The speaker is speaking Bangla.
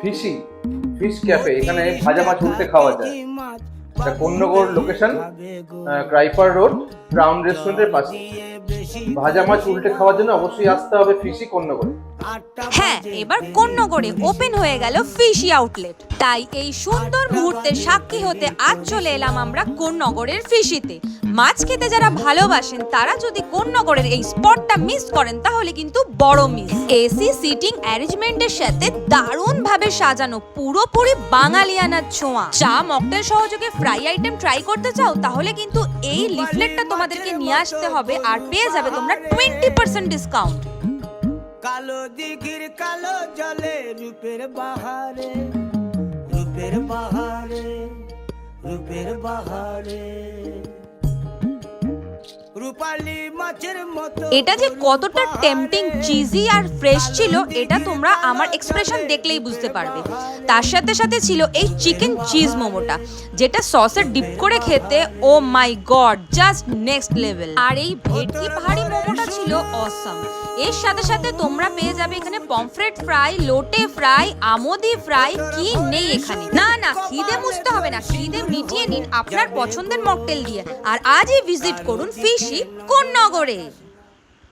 ফিশি ফিশ ক্যাফে, এখানে ভাজা মাছ উল্টে খাওয়া যায়। এটা কোন্নগর লোকেশন, ক্রাইপার রোড, ক্রাউন রেস্টুরেন্টের পাশে। ভাজা মাছ উল্টে খাওয়ার জন্য অবশ্যই আসতে হবে ফিশি কোন্নগরে। হ্যাঁ, এবার কোন্নগরে ওপেন হয়ে গেল ফিশি আউটলেট। তাই এই সুন্দর মুহূর্তের সাক্ষী হতে আজ চলে এলাম আমরা কোন্নগরের ফিশিতে। মাছ খেতে যারা ভালোবাসেন তারা যদি কোন্নগরের এই স্পটটা মিস করেন তাহলে কিন্তু বড় মিস। এসি সিটিং অ্যারেঞ্জমেন্টের সাথে দারুণ ভাবে সাজানো পুরোপুরি বাঙালিয়ানার ছোঁয়া। চা মকটেল সহযোগে ফ্রাই আইটেম ট্রাই করতে চাও তাহলে কিন্তু এই লিফলেটটা তোমাদেরকে নিয়ে আসতে হবে, আর পেয়ে যাবে তোমরা 20% ডিসকাউন্ট। কালো দিঘির কালো জলে রূপের বাহারে, রূপের বাহারে, রূপের বাহারে, রূপালী মাছের মতো। এটা যে কতটা টেম্পটিং, চিজি আর ফ্রেশ ছিল এটা তোমরা আমার এক্সপ্রেশন দেখলেই বুঝতে পারবে। তার সাথে সাথে ছিল এই চিকেন চিজ মোমোটা, যেটা সসে ডিপ করে খেতে ও মাই গড জাস্ট নেক্সট লেভেল। আর এই ভেটকি পাহাড়ি মোমোটা ছিল অসাম। এর সাথে সাথে তোমরা পেয়ে যাবে এখানে পমফ্রেট ফ্রাই, লোটে ফ্রাই, আমোদি ফ্রাই, কি নেই এখানে। না না, খিদে মুছতে হবে না, খিদে মিটিয়ে নিন আপনার পছন্দের মকটেল দিয়ে। আর আজই ভিজিট করুন ফিশি কোন্নগরে।